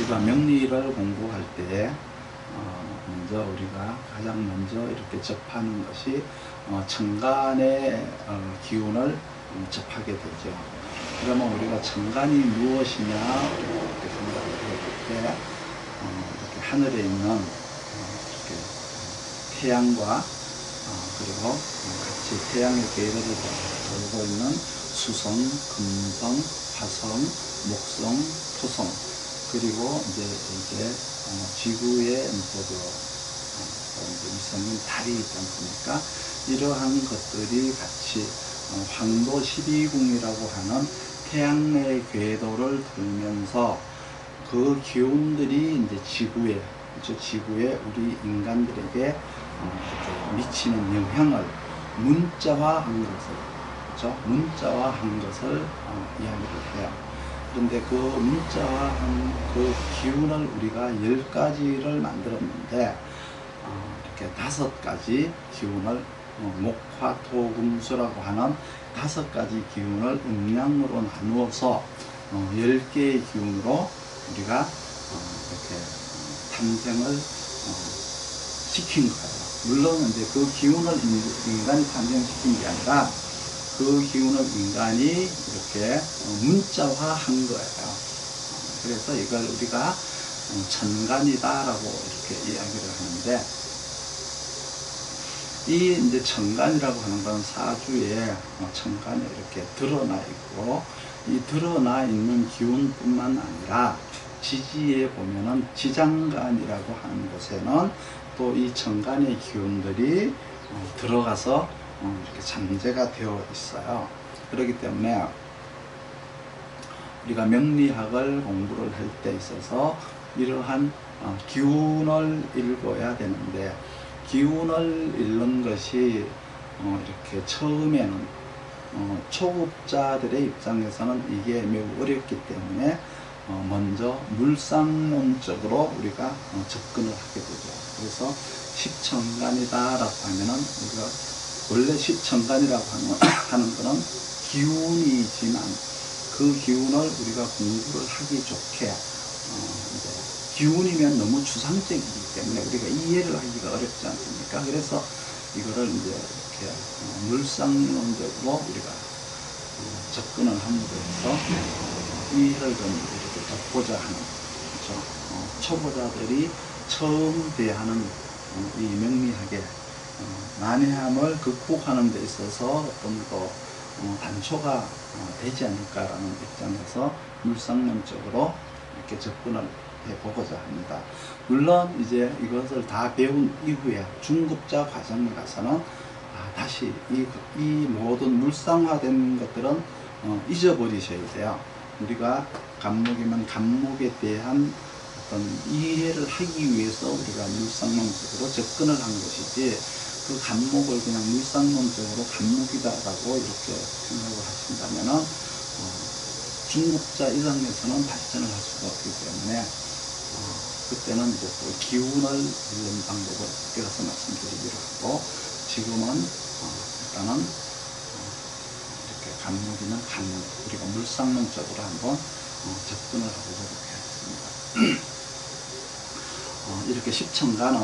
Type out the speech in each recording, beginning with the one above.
우리가 명리를 공부할 때 먼저 우리가 가장 먼저 이렇게 접하는 것이 천간의 기운을 접하게 되죠. 그러면 우리가 천간이 무엇이냐 이렇게 생각을 해볼 때 이렇게 하늘에 있는 이렇게 태양과 그리고 같이 태양의 궤도를 돌고 있는 수성, 금성, 화성, 목성, 토성, 그리고 이제 지구의 위성인 달이 있지 않습니까? 이러한 것들이 같이 황도 12궁이라고 하는 태양 내 궤도를 돌면서 그 기운들이 이제 지구에 우리 인간들에게 미치는 영향을 문자화한 것을, 문자화한 것을 이야기를 해요. 그런데 그 문자화한 그 기운을 우리가 10가지를 만들었는데 이렇게 5가지 기운을 목화토금수라고 하는 5가지 기운을 음양으로 나누어서 10개의 기운으로 우리가 이렇게 탄생을 시킨 거예요. 물론 이제 그 기운을 인간이 탄생시킨 게 아니라 그 기운을 인간이 이렇게 문자화한 거예요. 그래서 이걸 우리가 천간이다라고 이렇게 이야기를 하는데, 이 이제 천간이라고 하는 건 사주에 천간에 이렇게 드러나 있고, 이 드러나 있는 기운뿐만 아니라 지지에 보면은 지장간이라고 하는 곳에는 또 이 천간의 기운들이 들어가서 이렇게 잠재가 되어 있어요. 그렇기 때문에 우리가 명리학을 공부를 할 때 있어서 이러한 기운을 읽어야 되는데, 기운을 읽는 것이 이렇게 처음에는 초급자들의 입장에서는 이게 매우 어렵기 때문에 먼저 물상론적으로 우리가 접근을 하게 되죠. 그래서 십천간이다라고 하면은 우리가 원래 십천간이라고 하는 거는 기운이지만 그 기운을 우리가 공부를 하기 좋게 이제 기운이면 너무 주상적이기 때문에 우리가 이해를 하기가 어렵지 않습니까? 그래서 이거를 이제 이렇게 물상론적으로 우리가 접근을 함으로써 이해를 좀 이렇게 돕고자 하는, 그렇죠? 초보자들이 처음 대하는 이 명리학의 난해함을 극복하는 데 있어서 좀 더 단초가 되지 않을까라는 입장에서 물상론적으로 이렇게 접근을 해보고자 합니다. 물론 이제 이것을 다 배운 이후에 중급자 과정에 가서는 다시 이 모든 물상화된 것들은 잊어버리셔야 돼요. 우리가 간목이면 간목에 대한 어떤 이해를 하기 위해서 우리가 물상론적으로 접근을 한 것이지, 그 간목을 그냥 물상론적으로 간목이다라고 이렇게 생각을 하신다면은 중급자 이상에서는 발전을 할 수가 없기 때문에 그때는 이제 또 기운을 읽는 방법을 껴서 말씀드리기로 하고, 지금은 일단은 이렇게 간목이는 간목, 우리가 물상론적으로 한번 접근을 해보도록 하겠습니다. 이렇게 십천간은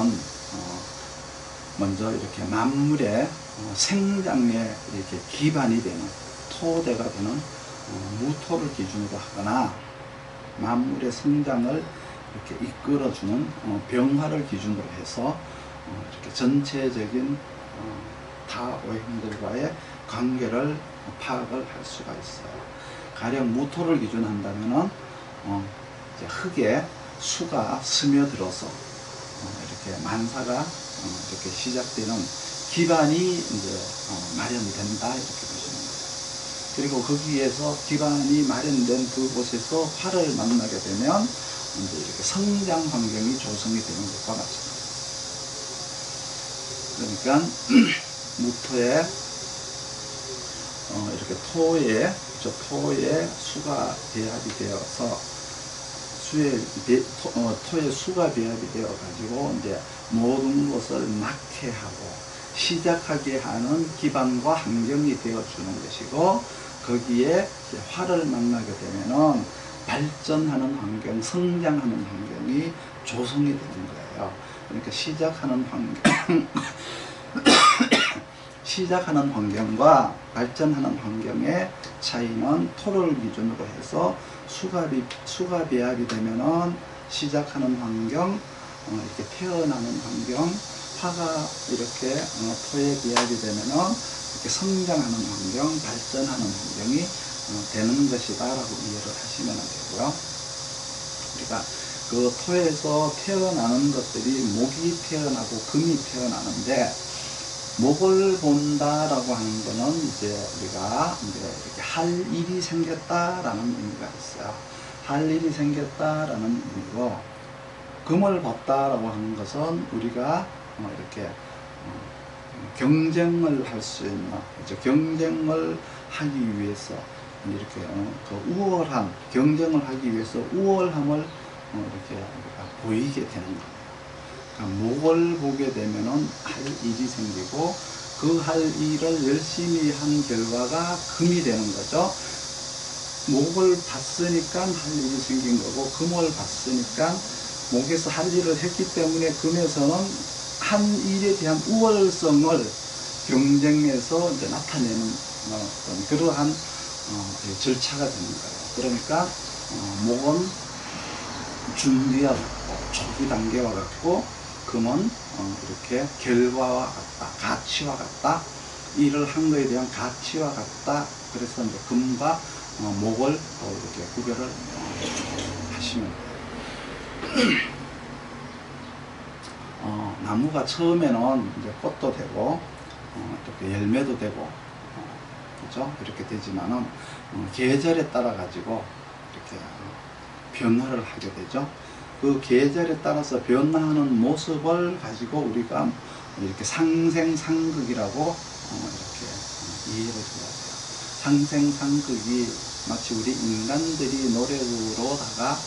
먼저 이렇게 만물의 생장에 이렇게 기반이 되는, 토대가 되는 무토를 기준으로 하거나 만물의 성장을 이렇게 이끌어주는 병화를 기준으로 해서 이렇게 전체적인 타오행들과의 관계를 파악을 할 수가 있어요. 가령 무토를 기준한다면은 이제 흙에 수가 스며들어서 이렇게 만사가 이렇게 시작되는 기반이 이제 마련된다, 이렇게 보시면 돼요. 그리고 거기에서 기반이 마련된 그곳에서 화를 만나게 되면 이제 이렇게 성장 환경이 조성이 되는 것과 마찬가지입니다. 그러니까 무토에 이렇게 토에 수가 배합이 되어서 토의 수가 배합이 되어 가지고 이제 모든 것을 낳게 하고 시작하게 하는 기반과 환경이 되어 주는 것이고, 거기에 화를 만나게 되면은 발전하는 환경, 성장하는 환경이 조성이 되는 거예요. 그러니까 시작하는 환경, 시작하는 환경과 발전하는 환경의 차이는 토를 기준으로 해서 수가 배합이 되면은 시작하는 환경, 이렇게 태어나는 환경, 화가 이렇게 토에 배합이 되면은 이렇게 성장하는 환경, 발전하는 환경이 되는 것이다 라고 이해를 하시면 되고요. 우리가 그 토에서 태어나는 것들이 목이 태어나고 금이 태어나는데, 목을 본다라고 하는 거는 이제 우리가 이제 이렇게 할 일이 생겼다라는 의미가 있어요. 할 일이 생겼다라는 의미고, 금을 봤다라고 하는 것은 우리가 이렇게 경쟁을 할 수 있는, 경쟁을 하기 위해서 이렇게 그 우월한 경쟁을 하기 위해서 우월함을 이렇게 우리가 보이게 되는 거예요. 그러니까 목을 보게 되면은 할 일이 생기고, 그 할 일을 열심히 한 결과가 금이 되는 거죠. 목을 봤으니까 할 일이 생긴 거고, 금을 봤으니까 목에서 할 일을 했기 때문에 금에서는 한 일에 대한 우월성을 경쟁에서 이제 나타내는 그러한 절차가 되는 거예요. 그러니까 목은 준비와 같고 초기 단계와 같고, 금은 이렇게 결과와 같다, 가치와 같다, 일을 한 거에 대한 가치와 같다. 그래서 이제 금과 목을 이렇게 구별을 하시면 돼요. 나무가 처음에는 이제 꽃도 되고 이렇게 열매도 되고 그죠? 이렇게 되지만은 계절에 따라 가지고 이렇게 변화를 하게 되죠. 그 계절에 따라서 변화하는 모습을 가지고 우리가 이렇게 상생상극이라고 이렇게 이해를 해야 돼요. 상생상극이 마치 우리 인간들이 노력으로다가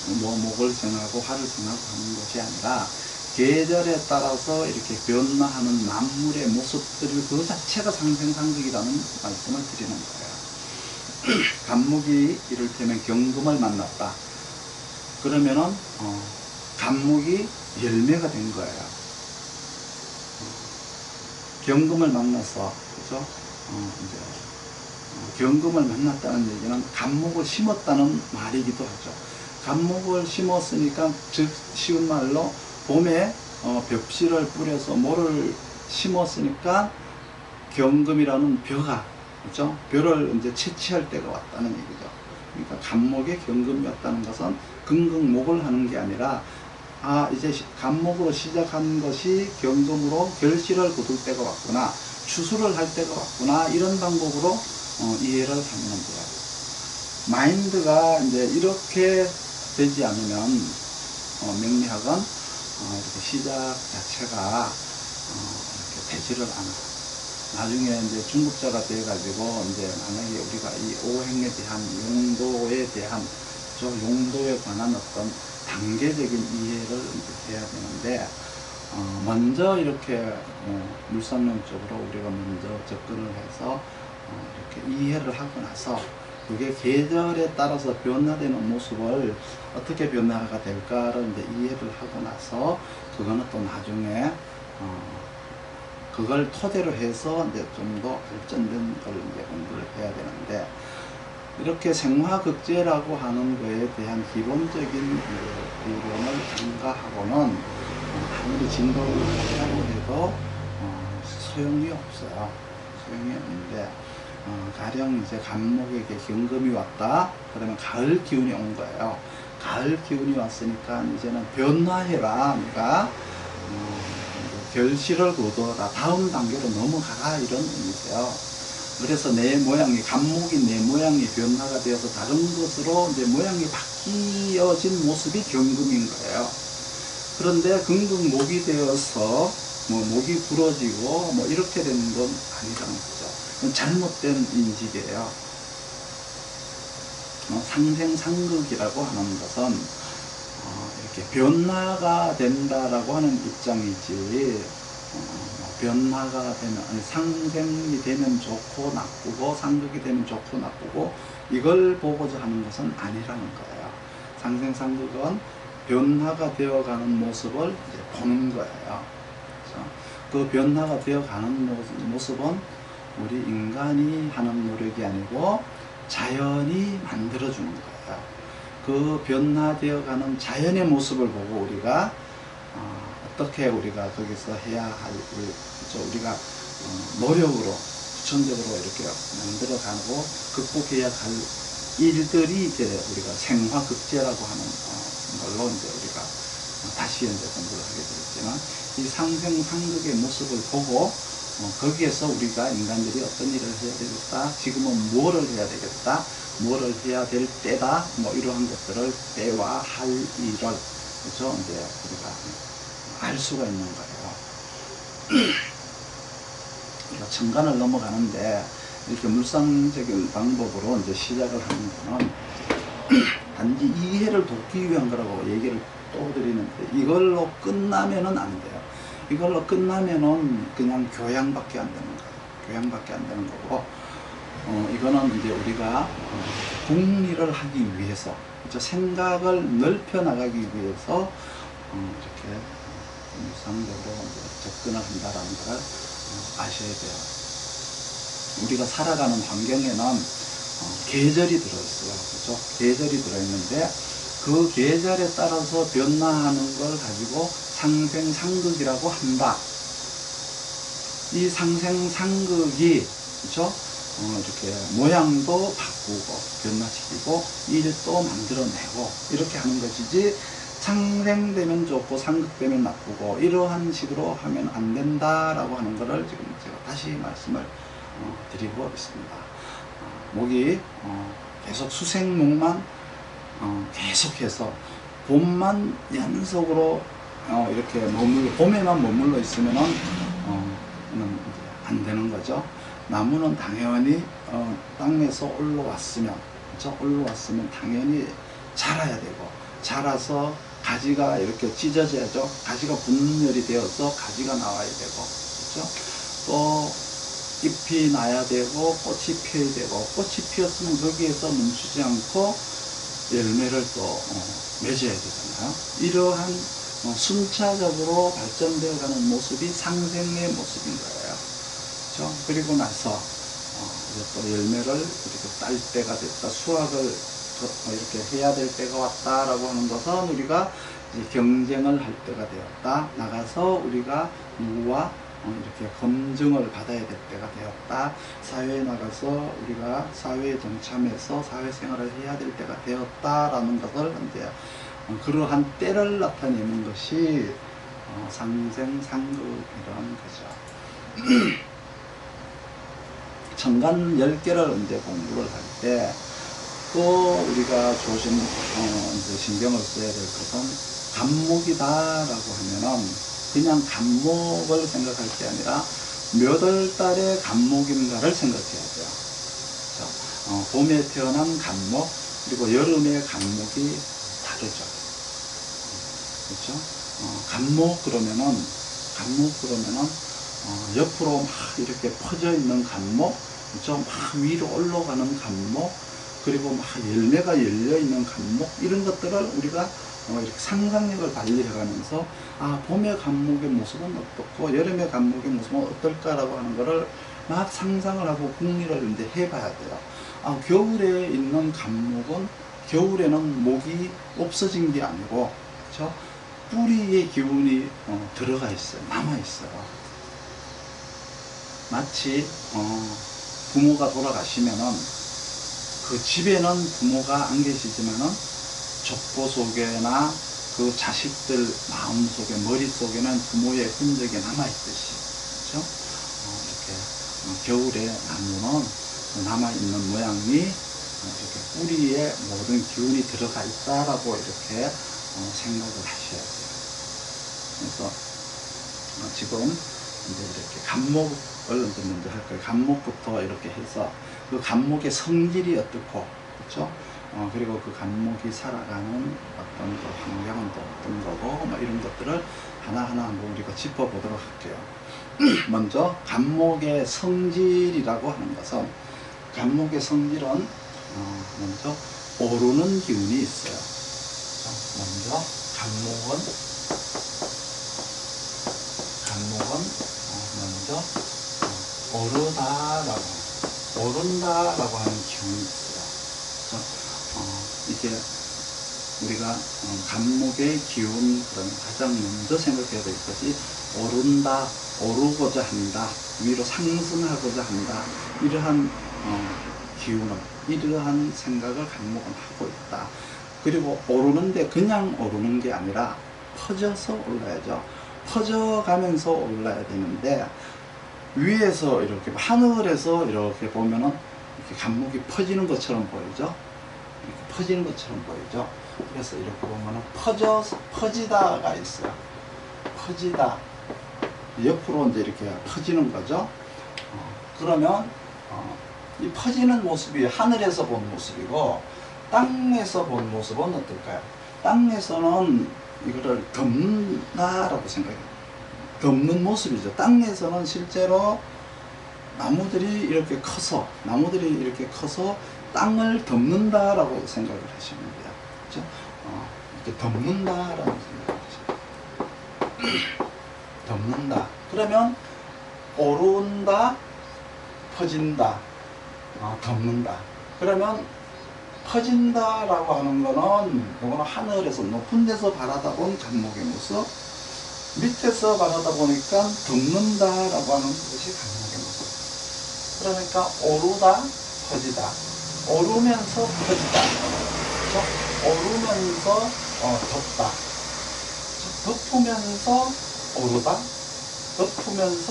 목을 정하고 화를 정하고 하는 것이 아니라, 계절에 따라서 이렇게 변화하는 만물의 모습들, 그 자체가 상생상극이라는 말씀을 드리는 거예요. 간목이 이를테면 경금을 만났다. 그러면은 간목이 열매가 된 거예요. 경금을 만나서, 그죠? 이제 경금을 만났다는 얘기는 간목을 심었다는 말이기도 하죠. 간목을 심었으니까, 즉 쉬운 말로 봄에 벽실을 뿌려서 모를 심었으니까 경금이라는 벼가, 그죠? 벼를 이제 채취할 때가 왔다는 얘기죠. 그러니까 간목의 경금이었다는 것은 긍긍목을 하는 게 아니라, 이제 간목으로 시작한 것이 경금으로 결실을 거둘 때가 왔구나, 추수를 할 때가 왔구나, 이런 방법으로 이해를 하면 돼요. 마인드가 이제 이렇게 되지 않으면 명리학은 이렇게 시작 자체가 이렇게 되지를 않아요. 나중에 이제 중급자가 돼가지고 이제 만약에 우리가 이 오행에 대한 용도에 대한 용도에 관한 어떤 단계적인 이해를 이제 해야 되는데, 먼저 이렇게 물상론적으로 우리가 먼저 접근을 해서 이렇게 이해를 하고 나서, 그게 계절에 따라서 변화되는 모습을 어떻게 변화가 될까를 이제 이해를 하고 나서, 그거는 또 나중에 그걸 토대로 해서 이제 좀 더 발전된 걸 이제 공부를 해야 되는데, 이렇게 생화극제라고 하는 거에 대한 기본적인 이론을 간과하고는 아무리 진도를 한다고 해도 소용이 없어요. 소용이 없는데, 가령 이제 간목에게 경금이 왔다. 그러면 가을 기운이 온 거예요. 가을 기운이 왔으니까 이제는 변화해라, 네가 결실을 거둬라, 다음 단계로 넘어가라, 이런 의미세요. 그래서 내 모양이, 간목이 내 모양이 변화가 되어서 다른 것으로 이제 모양이 바뀌어진 모습이 경금인 거예요. 그런데 긍긍목이 되어서 목이 부러지고 이렇게 되는 건 아니라는 거죠. 잘못된 인식이에요. 상생상극이라고 하는 것은 이렇게 변화가 된다라고 하는 입장이지, 변화가 되면, 아니, 상생이 되면 좋고 나쁘고 상극이 되면 좋고 나쁘고 이걸 보고자 하는 것은 아니라는 거예요. 상생 상극은 변화가 되어가는 모습을 이제 보는 거예요. 그렇죠? 그 변화가 되어가는 모습은 우리 인간이 하는 노력이 아니고 자연이 만들어주는 거예요. 그 변화되어가는 자연의 모습을 보고 우리가 어떻게 우리가 거기서 해야 할, 우리가 노력으로 구천적으로 이렇게 만들어가고 극복해야 할 일들이 이제 우리가 생화극제라고 하는 걸로 이제 우리가 다시 이제 공부를 하게 되겠지만, 이 상생상극의 모습을 보고 거기에서 우리가 인간들이 어떤 일을 해야 되겠다, 지금은 뭐를 해야 되겠다, 뭐를 해야 될 때다, 뭐 이러한 것들을 때와 할 일을, 그렇죠? 이제 우리가 알 수가 있는 거예요. 우리가 천간을 넘어가는데 이렇게 물상적인 방법으로 이제 시작을 하는 거는 단지 이해를 돕기 위한 거라고 얘기를 또 드리는데, 이걸로 끝나면은 안 돼요. 이걸로 끝나면은 그냥 교양밖에 안 되는 거예요. 교양밖에 안 되는 거고, 이거는 이제 우리가 궁리를 하기 위해서, 그렇죠? 생각을 넓혀 나가기 위해서 이렇게 일상적으로 접근을 한다라는 걸 아셔야 돼요. 우리가 살아가는 환경에는 계절이 들어있어요. 그렇죠? 계절이 들어있는데 그 계절에 따라서 변화하는 걸 가지고 상생상극이라고 한다. 이 상생상극이, 그렇죠? 이렇게 모양도 바꾸고 변화시키고 일도 만들어내고 이렇게 하는 것이지, 상생되면 좋고 상극되면 나쁘고 이러한 식으로 하면 안 된다라고 하는 것을 지금 제가 다시 말씀을 드리고 있습니다. 목이 계속 수생목만 계속해서 봄만 연속으로 이렇게 봄에만 머물러 있으면은 안 되는 거죠. 나무는 당연히 땅에서 올라왔으면, 그렇죠? 올라왔으면 당연히 자라야 되고, 자라서 가지가 이렇게 찢어져야죠. 가지가 분열이 되어서 가지가 나와야 되고, 그렇죠? 또 잎이 나야 되고 꽃이 피어야 되고, 꽃이 피었으면 거기에서 멈추지 않고 열매를 또 맺어야 되잖아요. 이러한 순차적으로 발전되어 가는 모습이 상생의 모습인 거예요. 그렇죠? 그리고 나서 이제 또 열매를 이렇게 딸 때가 됐다, 수확을 이렇게 해야 될 때가 왔다라고 하는 것은 우리가 이제 경쟁을 할 때가 되었다, 나가서 우리가 누구와 이렇게 검증을 받아야 될 때가 되었다, 사회에 나가서 우리가 사회에 동참해서 사회생활을 해야 될 때가 되었다라는 것을 이제 그러한 때를 나타내는 것이 상생상극이라는 거죠. 천간 10개를 이제 공부를 할 때 또 우리가 이제 신경을 써야 될 것은 간목이다라고 하면은 그냥 간목을 생각할 게 아니라 몇 월 달에 간목인가를 생각해야 돼요. 그렇죠? 봄에 태어난 간목, 그리고 여름의 간목이 다르죠. 그렇죠? 간목 그러면은 옆으로 막 이렇게 퍼져 있는 간목, 그렇죠? 막 위로 올라가는 간목, 그리고 막 열매가 열려 있는 간목, 이런 것들을 우리가 이렇게 상상력을 발휘해가면서 봄의 간목의 모습은 어떻고 여름의 간목의 모습은 어떨까라고 하는 거를 막 상상을 하고 궁리를 이제 해봐야 돼요. 겨울에 있는 간목은 겨울에는 목이 없어진 게 아니고, 그렇죠? 뿌리의 기운이 들어가 있어요. 남아 있어요. 마치 부모가 돌아가시면은 그 집에는 부모가 안 계시지만은 족보 속에나 그 자식들 마음속에, 머릿속에는 부모의 흔적이 남아있듯이, 그렇죠? 이렇게 겨울에 나무는 남아있는 모양이 이렇게 뿌리에 모든 기운이 들어가 있다라고 이렇게 생각을 하셔야 돼요. 그래서 지금 이제 이렇게 간목을 먼저 할 거예요. 간목부터 이렇게 해서 그 간목의 성질이 어떻고, 그렇죠? 그리고 그 간목이 살아가는 어떤 그 환경은 또 어떤 거고, 뭐 이런 것들을 하나하나 한번 우리가 짚어보도록 할게요. 먼저 간목의 성질이라고 하는 것은, 간목의 성질은 먼저 오르는 기운이 있어요. 먼저 간목은 먼저 오른다라고 하는 기운이 있어요. 이게 우리가 간목의 기운, 그러면 가장 먼저 생각해야 될 것이 오른다, 오르고자 한다, 위로 상승하고자 한다, 이러한 기운을, 이러한 생각을 간목은 하고 있다. 그리고 오르는데 그냥 오르는 게 아니라 퍼져서 올라야죠. 퍼져가면서 올라야 되는데, 위에서 이렇게 하늘에서 이렇게 보면은 이렇게 간목이 퍼지는 것처럼 보이죠. 이렇게 퍼지는 것처럼 보이죠. 그래서 이렇게 보면은 퍼지다가 있어요. 퍼지다. 옆으로 이제 이렇게 퍼지는 거죠. 그러면 이 퍼지는 모습이 하늘에서 본 모습이고, 땅에서 본 모습은 어떨까요? 땅에서는 이거를 덮는다라고 생각해요. 덮는 모습이죠. 땅에서는 실제로 나무들이 이렇게 커서 땅을 덮는다라고 생각을 하시면 돼요. 그렇죠? 이렇게 덮는다라는 생각을 하시면 덮는다. 그러면 오른다, 퍼진다, 덮는다. 그러면 퍼진다라고 하는 거는, 이거는 하늘에서 높은 데서 바라다본 간목의 모습, 밑에서 바라다보니까 덮는다라고 하는 것이 간목의 모습. 그러니까 오르다, 퍼지다, 오르면서 퍼지다, 그렇죠? 오르면서 덮다, 덮으면서 오르다, 덮으면서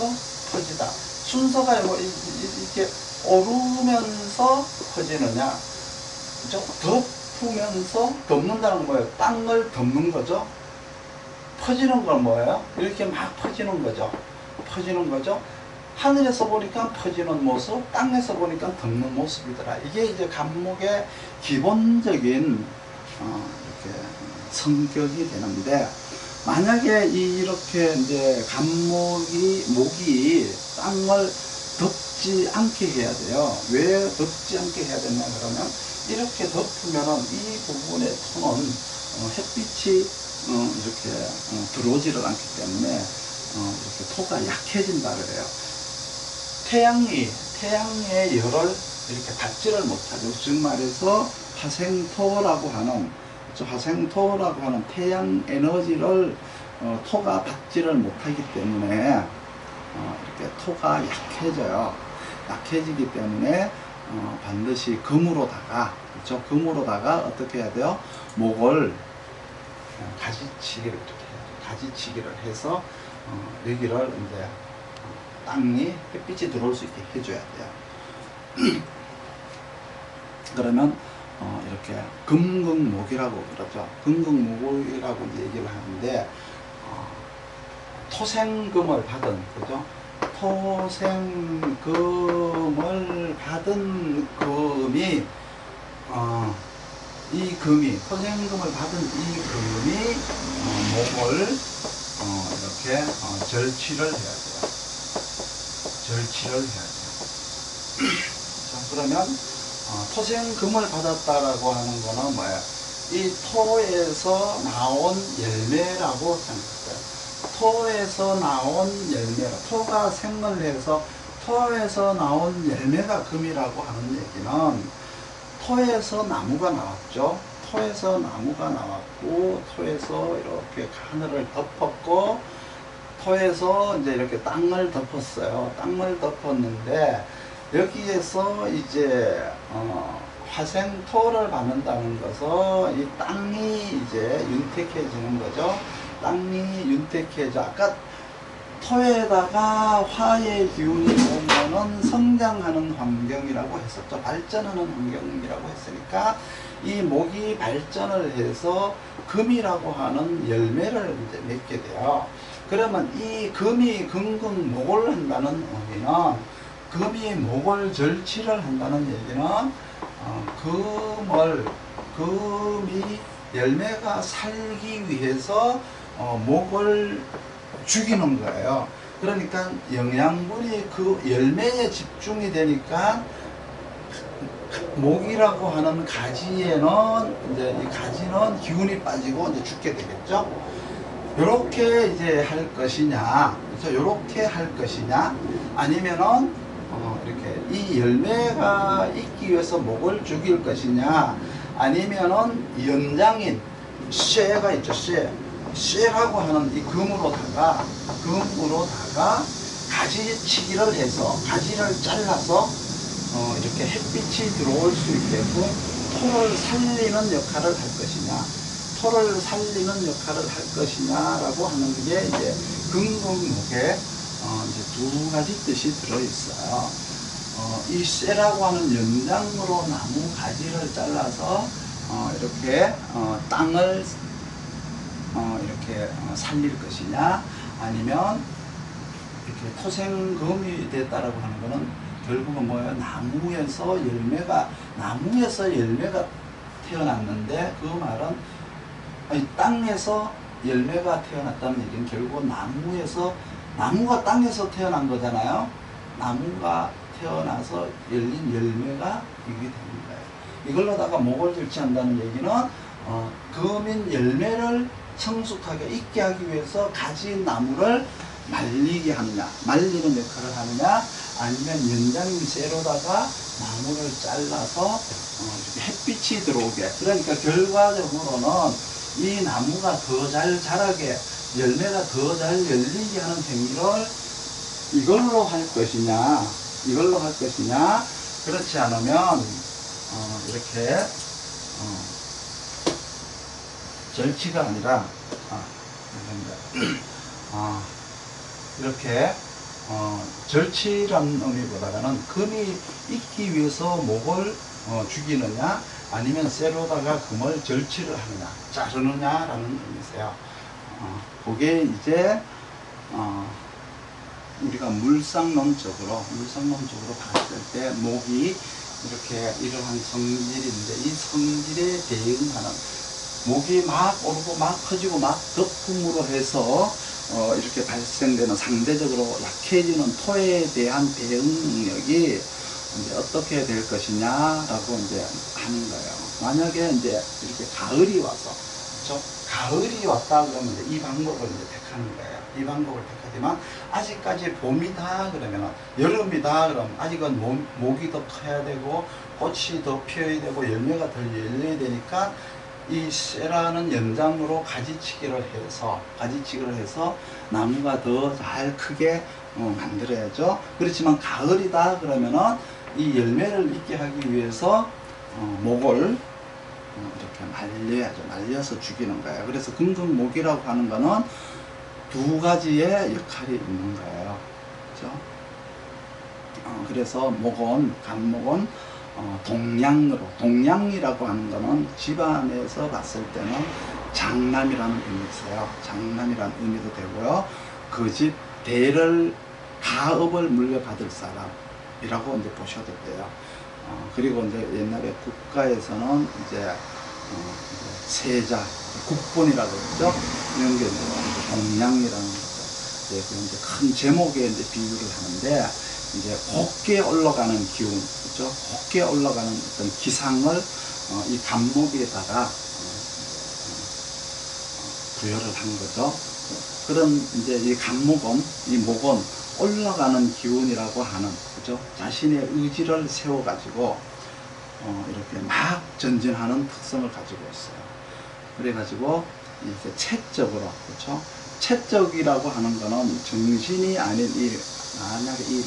퍼지다. 순서가 이렇게 오르면서 퍼지느냐, 그죠? 덮으면서, 덮는다는 건 뭐예요? 땅을 덮는 거죠. 퍼지는 건 뭐예요? 이렇게 막 퍼지는 거죠. 퍼지는 거죠. 하늘에서 보니까 퍼지는 모습, 땅에서 보니까 덮는 모습이더라. 이게 이제 간목의 기본적인 이렇게 성격이 되는데, 만약에 이렇게 이제 목이 땅을 덮지 않게 해야 돼요. 왜 덮지 않게 해야 되냐 그러면, 이렇게 덮으면은 이 부분의 톤은 햇빛이 이렇게 들어오지를 않기 때문에 이렇게 토가 약해진다 그래요. 태양의 열을 이렇게 받지를 못하죠. 즉 말해서 화생토라고 하는 태양 에너지를 토가 받지를 못하기 때문에 이렇게 토가 약해져요. 약해지기 때문에 반드시 금으로다가, 그렇죠? 금으로다가 어떻게 해야 돼요? 목을 가지치기를 이렇게 해요. 가지치기를 해서 여기를 이제 땅이 햇빛이 들어올 수 있게 해줘야 돼요. 그러면 이렇게 금극목이라고 그러죠. 금극목이라고 얘기를 하는데, 토생금을 받은, 그죠? 토생금을 받은 금이, 토생금을 받은 이 금이 목을 이렇게 절취를 해야 돼요. 절취를 해야 돼요. 자, 그러면 토생금을 받았다라고 하는 거는 뭐예요? 이 토에서 나온 열매라고 생각해요. 토에서 나온 열매라, 토가 생을 해서 토에서 나온 열매가 금이라고 하는 얘기는, 토에서 나무가 나왔죠. 토에서 나무가 나왔고, 토에서 이렇게 하늘을 덮었고, 토에서 이제 이렇게 땅을 덮었어요. 땅을 덮었는데, 여기에서 이제 화생토를 받는다는 것은 이 땅이 이제 윤택해지는 거죠. 땅이 윤택해져. 아까 토에다가 화의 기운이 오면은 성장하는 환경이라고 했었죠. 발전하는 환경이라고 했으니까, 이 목이 발전을 해서 금이라고 하는 열매를 이제 맺게 돼요. 그러면 이 금이 금극목을 한다는 의미는, 금이 목을 절취를 한다는 얘기는 금이 열매가 살기 위해서 목을 죽이는 거예요. 그러니까 영양분이 그 열매에 집중이 되니까 목이라고 하는 가지에는 이제 이 가지는 기운이 빠지고 이제 죽게 되겠죠. 요렇게 이제 할 것이냐, 그래서 요렇게 할 것이냐, 아니면은 이렇게 이 열매가 있기 위해서 목을 죽일 것이냐, 아니면은 연장인 쇠가 있죠. 쇠라고 하는 이 금으로다가 가지치기를 해서 가지를 잘라서 이렇게 햇빛이 들어올 수 있게끔 토를 살리는 역할을 할 것이냐, 토를 살리는 역할을 할 것이냐라고 하는 게 이제 금공목에 이제 두 가지 뜻이 들어 있어요. 이 쇠라고 하는 연장으로 나무 가지를 잘라서 이렇게 땅을 이렇게 살릴 것이냐, 아니면 이렇게 토생금이 됐다라고 하는 거는 결국은 뭐예요? 나무에서 열매가 태어났는데, 그 말은 아니, 땅에서 열매가 태어났다는 얘기는 결국은 나무가 땅에서 태어난 거잖아요. 나무가 태어나서 열린 열매가 이게 되는 거예요. 이걸로다가 목을 절취한다는 얘기는 금인 열매를 성숙하게 익게 하기 위해서 가진 나무를 말리게 하느냐, 말리는 역할을 하느냐, 아니면 연장인 쇠로다가 나무를 잘라서 이렇게 햇빛이 들어오게, 그러니까 결과적으로는 이 나무가 더 잘 자라게, 열매가 더 잘 열리게 하는 행위를 이걸로 할 것이냐, 그렇지 않으면 이렇게 절취가 아니라 이렇게 절취라는 의미보다는 금이 있기 위해서 목을 죽이느냐, 아니면 쇠로다가 금을 절취를 하느냐, 자르느냐라는 의미세요. 그게 이제 우리가 물상론적으로 봤을 때 목이 이렇게 이러한 성질인데, 이 성질에 대응하는, 목이 막 오르고 막 커지고 막 거품으로 해서 이렇게 발생되는 상대적으로 약해지는 토에 대한 대응 능력이 이제 어떻게 될 것이냐라고 이제 하는 거예요. 만약에 이제 이렇게 가을이 와서, 그렇죠? 가을이 왔다 그러면 이제 이 방법을 이제 택하는 거예요. 이 방법을 택하지만 아직까지 봄이다 그러면, 여름이다 그러면 아직은 목이 더 커야 되고 꽃이 더 피어야 되고 열매가 더 열려야 되니까 이 쇠라는 연장으로 가지치기를 해서 나무가 더 잘 크게 만들어야죠. 그렇지만 가을이다 그러면은 이 열매를 있게 하기 위해서 목을 이렇게 말려야죠. 말려서 죽이는 거예요. 그래서 금극목이라고 하는 거는 두 가지의 역할이 있는 거예요. 그렇죠? 그래서 간목은 동량이라고 하는 거는 집안에서 봤을 때는 장남이라는 의미 있어요. 장남이라는 의미도 되고요. 그 집 가업을 물려받을 사람이라고 이제 보셔도 돼요. 그리고 이제 옛날에 국가에서는 이제 세자, 국본이라고 그러죠. 이런 게 동량이라는 거죠. 이제 큰 제목에 이제 비유를 하는데, 이제 곱게 올라가는 기운, 그렇죠? 곱게 올라가는 어떤 기상을 이 간목에다가 부여를 한 거죠. 그런 이제 이 간목은, 이 목은 올라가는 기운이라고 하는, 그죠? 자신의 의지를 세워가지고 이렇게 막 전진하는 특성을 가지고 있어요. 그래가지고 이제 체적으로, 그렇죠? 체적이라고 하는 거는 정신이 아닌 만약에 이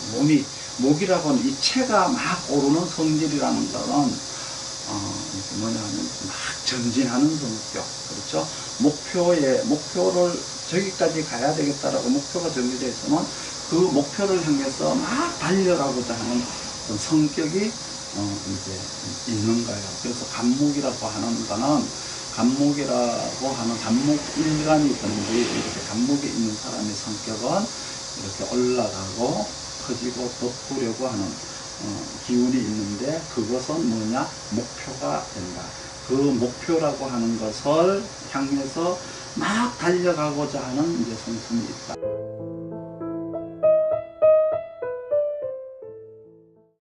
목이라고 하는 이 체가 막 오르는 성질이라는 거는 이게 뭐냐면 막 전진하는 성격, 그렇죠? 목표를 저기까지 가야 되겠다라고 목표가 정해져 있으면 그 목표를 향해서 막 달려가고자 하는 그런 성격이 이제 있는 거예요. 그래서 간목이라고 하는 거는, 간목일간이든지 이렇게 간목에 있는 사람의 성격은 이렇게 올라가고 커지고 덮으려고 하는 기운이 있는데, 그것은 뭐냐? 목표가 된다. 그 목표라고 하는 것을 향해서 막 달려가고자 하는 이제 성품이 있다.